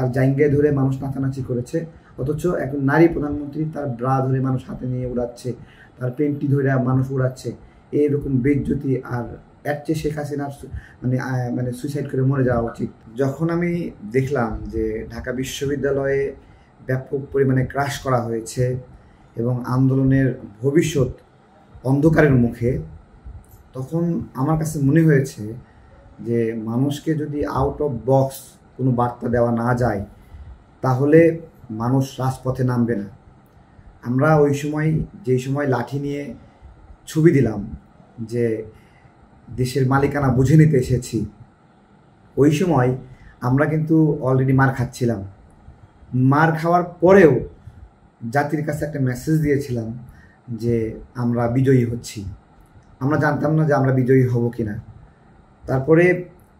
তার জায়গায় ধরে মানুষ নাচানাচি করেছে, অথচ এখন নারী প্রধানমন্ত্রী তার ব্রা ধরে মানুষ হাতে নিয়ে উড়াচ্ছে, তার পেন্টি ধরে মানুষ উড়াচ্ছে। এইরকম বেজ্জতি আর এর চেয়ে শেখ হাসিনার মানে সুইসাইড করে মরে যাওয়া উচিত। যখন আমি দেখলাম যে ঢাকা বিশ্ববিদ্যালয়ে ব্যাপক পরিমাণে ক্রাশ করা হয়েছে এবং আন্দোলনের ভবিষ্যৎ অন্ধকারের মুখে, তখন আমার কাছে মনে হয়েছে যে মানুষকে যদি আউট অফ বক্স কোনো বার্তা দেওয়া না যায় তাহলে মানুষ রাজপথে নামবে না। আমরা ওই সময় যেই সময় লাঠি নিয়ে ছবি দিলাম যে দেশের মালিকানা বুঝে নিতে এসেছি, ওই সময় আমরা কিন্তু অলরেডি মার খাচ্ছিলাম। মার খাওয়ার পরেও জাতির কাছে একটা মেসেজ দিয়েছিলাম যে আমরা বিজয়ী হচ্ছি। আমরা জানতাম না যে আমরা বিজয়ী হব কিনা। তারপরে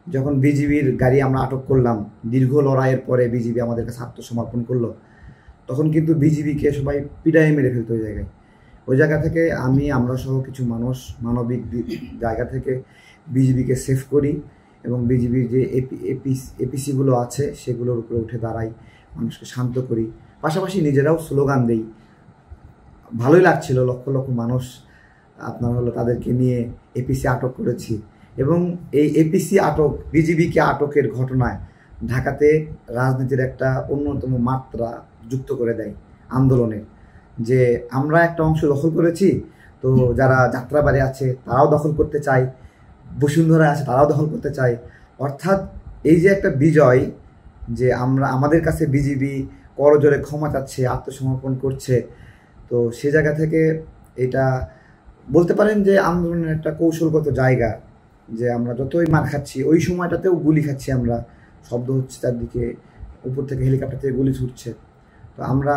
যখন বিজিবির গাড়ি আমরা আটক করলাম, দীর্ঘ লড়াইয়ের পরে বিজিবি আমাদের কাছে আত্মসমর্পণ করলো, তখন কিন্তু বিজিবিকে সবাই পিটাই মেরে ফেলতো ওই জায়গায়। ওই জায়গা থেকে আমরা সহ কিছু মানুষ মানবিক জায়গা থেকে বিজিবিকে সেভ করি এবং বিজিবির যে এপিসিগুলো আছে সেগুলোর উপরে উঠে দাঁড়াই, মানুষকে শান্ত করি, পাশাপাশি নিজেরাও স্লোগান দেই। ভালোই লাগছিল, লক্ষ লক্ষ মানুষ তাদেরকে নিয়ে এপিসি আটক করেছি এবং এই এপিসি আটক, বিজিবিকে আটকের ঘটনায় ঢাকাতে রাজনীতির একটা অন্যতম মাত্রা যুক্ত করে দেয় আন্দোলনের। যে আমরা একটা অংশ দখল করেছি, তো যারা যাত্রাবাড়ি আছে তারাও দখল করতে চায়, বসুন্ধরা আছে তারাও দখল করতে চায়। অর্থাৎ এই যে একটা বিজয়, যে আমাদের কাছে বিজিবি করজোরে ক্ষমা চাচ্ছে, আত্মসমর্পণ করছে, তো সে জায়গা থেকে এটা বলতে পারেন যে আন্দোলনের একটা কৌশলগত জায়গা। যে আমরা যতই মার খাচ্ছি, ওই সময়টাতেও গুলি খাচ্ছি, আমরা শব্দ হচ্ছে চারদিকে, উপর থেকে হেলিকপ্টার থেকে গুলি ছুটছে। তো আমরা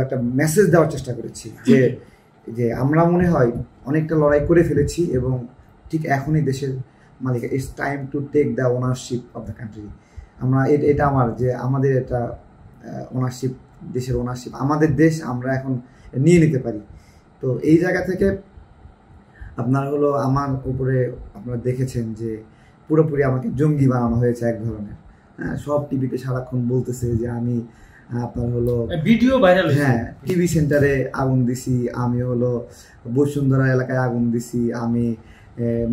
একটা মেসেজ দেওয়ার চেষ্টা করেছি যে আমরা মনে হয় অনেকটা লড়াই করে ফেলেছি এবং ঠিক এখনই দেশের মালিক, it's time to take the ownership of the country. এটা আমাদের একটা ওনারশিপ, দেশের ওনারশিপ, আমাদের দেশ আমরা এখন নিয়ে নিতে পারি। তো এই জায়গা থেকে আমার উপরে আপনারা দেখেছেন যে পুরোপুরি আমাকে জঙ্গি বানানো হয়েছে এক ধরনের। সব টিভিতে সারাক্ষণ বলতেছে যে আমি ভিডিও ভাইরাল, হ্যাঁ, টিভি সেন্টারে আগুন দিছি, আমি বসুন্ধরা এলাকায় আগুন দিছি, আমি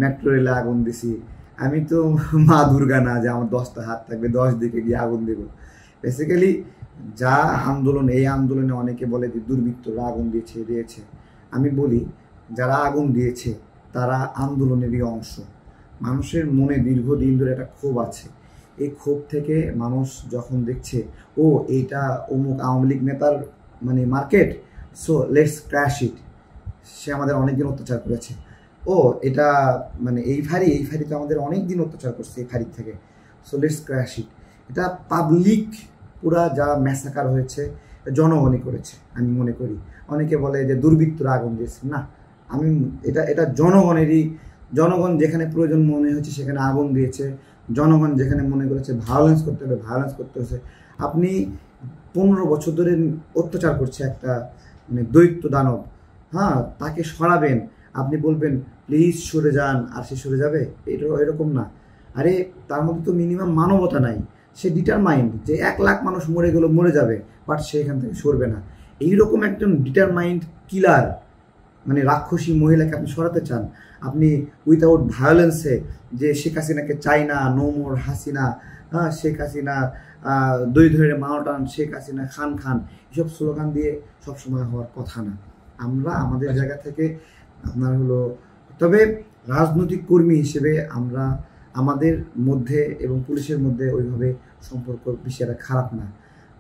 মেট্রো রেলে আগুন দিছি। আমি তো মা দুর্গা না যে আমার 10টা হাত থাকবে 10 দিকে গিয়ে আগুন দেব। বেসিক্যালি যা আন্দোলন, এই আন্দোলনে অনেকে বলে যে দুর্বৃত্তরা আগুন দিয়েছে। আমি বলি যারা আগুন দিয়েছে তারা আন্দোলনেরই অংশ। মানুষের মনে দীর্ঘদিন ধরে একটা ক্ষোভ আছে। এই ক্ষোভ থেকে মানুষ যখন দেখছে এইটা অমুক আওয়ামী লীগ নেতার মার্কেট, সো লেটস ক্র্যাশ ইট, সে আমাদের অনেকদিন অত্যাচার করেছে, এটা এই ফাঁড়ি তো আমাদের অনেক দিন অত্যাচার করছে এই ফাঁড়ির থেকে, সো লেটস ক্র্যাশ ইট। এটা পাবলিক পুরা যা ম্যাসাকার হয়েছে জনগণই করেছে আমি মনে করি। অনেকে বলে যে দুর্বৃত্তরা আগুন দিয়েছে, না, এটা জনগণ যেখানে প্রয়োজন মনে হয়েছে সেখানে আগুন দিয়েছে। জনগণ যেখানে মনে করেছে ভায়োলেন্স করতে হবে, ভায়োলেন্স করতে হয়েছে। আপনি 15 বছর ধরে অত্যাচার করছে একটা দৈত্য দানব, হ্যাঁ, তাকে সরাবেন, আপনি বলবেন প্লিজ সরে যান, আর সে সরে যাবে? এরকম না। আরে তার মধ্যে তো মিনিমাম মানবতা নাই। সে ডিটারমাইন্ড যে 1 লাখ মানুষ মরে গেল, মরে যাবে, বাট সে এখান থেকে সরবে না। এইরকম একজন ডিটারমাইন্ড কিলার, রাক্ষসী মহিলাকে আপনি সরাতে চান? আপনি উইথাউট ভায়োলেন্সে যে শেখ হাসিনাকে চাই না, নো মোর হাসিনা, হ্যাঁ, শেখ হাসিনা দই ধরে মাওটান, শেখ হাসিনা খান খান, এসব স্লোগান দিয়ে সবসময় হওয়ার কথা না। আমরা আমাদের জায়গা থেকে তবে রাজনৈতিক কর্মী হিসেবে আমরা আমাদের মধ্যে এবং পুলিশের মধ্যে ওইভাবে সম্পর্ক বেশি একটা খারাপ না।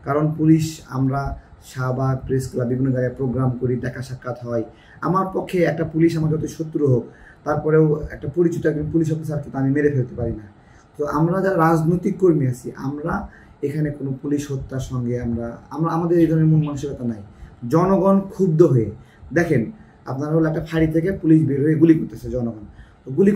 কারণ পুলিশ, আমরা শাহবাগ, প্রেস ক্লাব, বিভিন্ন জায়গায় প্রোগ্রাম করি, দেখা সাক্ষাৎ হয়। আমার পক্ষে একটা পুলিশ আমার যত শত্রু হোক, তারপরেও একটা পরিচিত একজন পুলিশ অফিসারকে তো আমি মেরে ফেলতে পারি না। তো আমরা যারা রাজনৈতিক কর্মী আছি, আমরা এখানে কোনো পুলিশ হত্যার সঙ্গে আমাদের এই ধরনের মন মানসিকতা নাই। জনগণ ক্ষুব্ধ হয়ে দেখেন, একটা ফাঁড়ি থেকে পুলিশ বের হয়ে গুলি করতেছে, জনগণ গুলি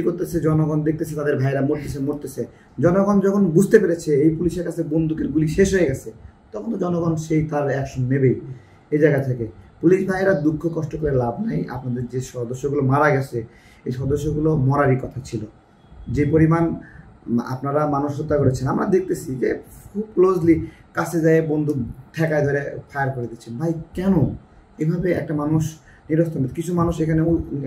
করতেছে, জনগণ দেখতেছে তাদের ভাইরা মরতেছে। জনগণ যখন বুঝতে পেরেছে এই পুলিশের কাছে বন্দুকের গুলি শেষ হয়ে গেছে, তখন তো জনগণ তার অ্যাকশন নেবেই। এই জায়গা থেকে পুলিশ ভাইয়েরা দুঃখ কষ্ট করে লাভ নাই। আপনাদের যে সদস্যগুলো মারা গেছে, এই সদস্যগুলো মরারই কথা ছিল। যে পরিমাণ আপনারা মানুষ হত্যা করেছেন, আমরা দেখতেছি যে খুব ক্লোজলি কাছে যায় বন্দুক ঠেকায় ধরে ফায়ার করে দিচ্ছেন। ভাই কেন এভাবে একটা মানুষ নিরস্ত? কিছু মানুষ এখানে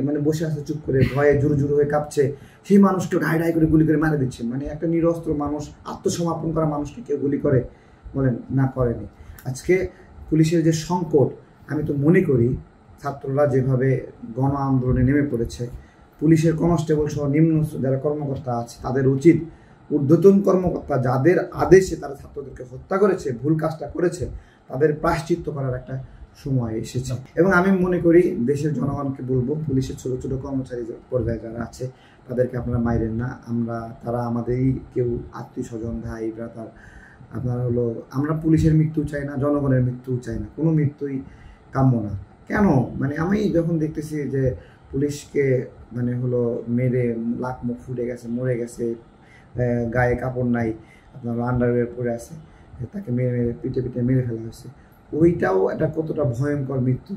মানে বসে আছে চুপ করে, ভয়ে জুরু জুরু হয়ে কাঁপছে, সেই মানুষকে ঢাই ঢাই করে গুলি করে মারা দিচ্ছে। মানে একটা নিরস্ত্র মানুষ, আত্মসমর্পণ করা মানুষকে কেউ গুলি করে? বলেন না, করেনি। আজকে পুলিশের যে সংকট, আমি তো মনে করি ছাত্ররা যেভাবে গণ আন্দোলনে নেমে পড়েছে, পুলিশের কনস্টেবল সহ নিম্ন যারা কর্মকর্তা আছে তাদের উচিত, ঊর্ধ্বতন কর্মকর্তা যাদের আদেশে তারা ছাত্রদেরকে হত্যা করেছে, ভুল কাজটা করেছে, তাদের প্রায়শ্চিত্ত করার একটা সময় এসেছে। এবং আমি মনে করি দেশের জনগণকে বলবো, পুলিশের ছোট ছোট কর্মচারী পর্যায়ে যারা আছে তাদেরকে আপনারা মাইরেন না। তারা আমাদেরই কেউ, আত্মীয় স্বজন, ভাই ব্রাদার। আপনার হলো, আমরা পুলিশের মৃত্যু চাই না, জনগণের মৃত্যু চাই না, কোনো মৃত্যুই কাম্য না। কেন মানে আমি যখন দেখতেছি যে পুলিশকে মানে হলো মেরে লাখ মুখ ফুটে গেছে, মরে গেছে, গায়ে কাপড় নাই, আপনার আন্ডারওয়্যার পরে আছে, তাকে মেরে পিটে পিটে মেরে ফেলা হয়েছে, ওইটাও একটা কতটা ভয়ঙ্কর মৃত্যু।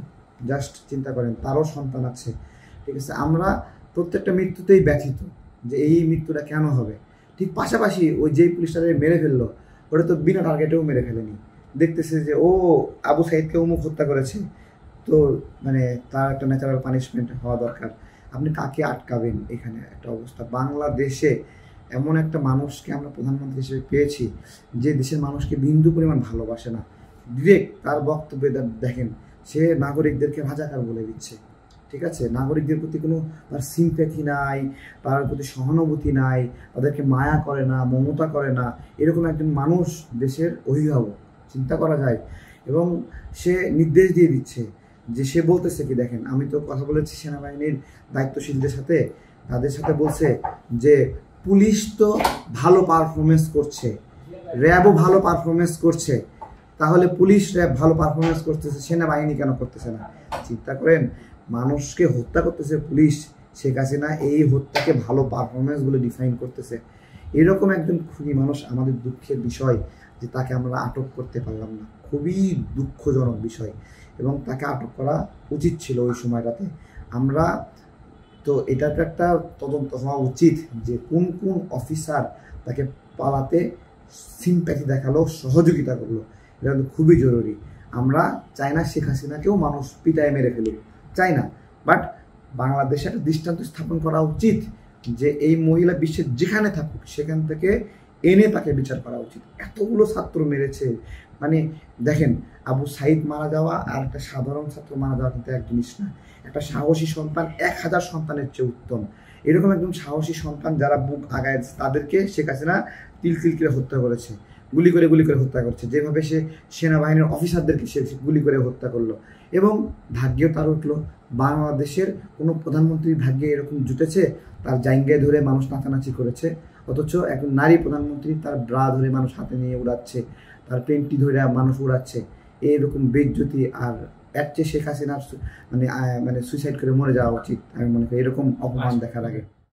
জাস্ট চিন্তা করেন, তারও সন্তান আছে, ঠিক আছে। আমরা প্রত্যেকটা মৃত্যুতেই ব্যথিত যে এই মৃত্যুটা কেন হবে। ঠিক পাশাপাশি ওই যেই পুলিশটাকে মেরে ফেললো, ওটা তো বিনা টার্গেটেও মেরে ফেলেনি, দেখতেছে যে ও আবু সাইদকে অমুক হত্যা করেছে, তো মানে তার একটা ন্যাচারাল পানিশমেন্ট হওয়া দরকার। আপনি কাকে আটকাবেন? এখানে একটা অবস্থা। বাংলাদেশে এমন একটা মানুষকে আমরা প্রধানমন্ত্রী হিসেবে পেয়েছি যে দেশের মানুষকে বিন্দু পরিমাণ ভালোবাসে না। ডিরেক্ট তার বক্তব্যে দেখেন, সে নাগরিকদেরকে রাজাকার বলে দিচ্ছে, ঠিক আছে। নাগরিকদের প্রতি কোনো তার সিম্প্যাথি নাই, তার প্রতি সহানুভূতি নাই, তাদেরকে মায়া করে না, মমতা করে না। এরকম একজন মানুষ দেশের অভিভাবক, চিন্তা করা যায়। এবং সে নির্দেশ দিয়ে দিচ্ছে যে, সে বলতেছে কি দেখেন, আমি তো কথা বলেছি সেনাবাহিনীর দায়িত্বশীলদের সাথে, তাদের সাথে বলছে যে পুলিশ তো ভালো পারফরমেন্স করছে, র্যাবও ভালো পারফরমেন্স করছে, তাহলে পুলিশ র্যাব ভালো পারফরমেন্স করতেছে, সেনাবাহিনী কেন করতেছে না? চিন্তা করেন, মানুষকে হত্যা করতেছে পুলিশ, শেখ হাসিনা এই হত্যাকে ভালো পারফরমেন্স বলে ডিফাইন করতেছে। এরকম একজন খুনি মানুষ, আমাদের দুঃখের বিষয় যে তাকে আমরা আটক করতে পারলাম না, খুবই দুঃখজনক বিষয়। এবং তাকে আটক করা উচিত ছিল ওই সময়টাতে। আমরা তো এটা তো একটা তদন্ত হওয়া উচিত যে কোন কোন অফিসার তাকে পালাতে সিম্প্যাথি দেখালো, সহযোগিতা করলো, এটা কিন্তু খুবই জরুরি। আমরা চাই না শেখ হাসিনাকেও মানুষ পিটায় মেরে ফেলুক, চাই না। বাট বাংলাদেশে একটা দৃষ্টান্ত স্থাপন করা উচিত যে এই মহিলা বিশ্বের যেখানে থাকুক সেখান থেকে এনে তাকে বিচার করা উচিত। এতগুলো ছাত্র মেরেছে, মানে দেখেন, আবু সাইদ মারা যাওয়া আর একটা সাধারণ ছাত্র মারা যাওয়া কিন্তু এক জিনিস না। একটা সাহসী সন্তান 1000 সন্তানের চেয়ে উত্তম। এরকম একদম সাহসী সন্তান যারা বুক আগায়, তাদেরকে শেখ হাসিনা তিল তিল করে হত্যা করেছে, গুলি করে হত্যা করছে। যেভাবে সে সেনাবাহিনীর অফিসারদেরকে সে গুলি করে হত্যা করলো। এবং ভাগ্যেও তার উঠলো, বাংলাদেশের কোনো প্রধানমন্ত্রীর ভাগ্যে এরকম জুটেছে, তার জায়গায় ধরে মানুষ নাচানাচি করেছে, অথচ এখন নারী প্রধানমন্ত্রী তার ব্রা ধরে মানুষ হাতে নিয়ে উড়াচ্ছে, তার পেন্টি ধরে মানুষ উড়াচ্ছে। এইরকম বেজ্জতি আর এর চেয়ে শেখ হাসিনার মানে সুইসাইড করে মরে যাওয়া উচিত। আমি মনে করি এরকম অপমান দেখার আগে।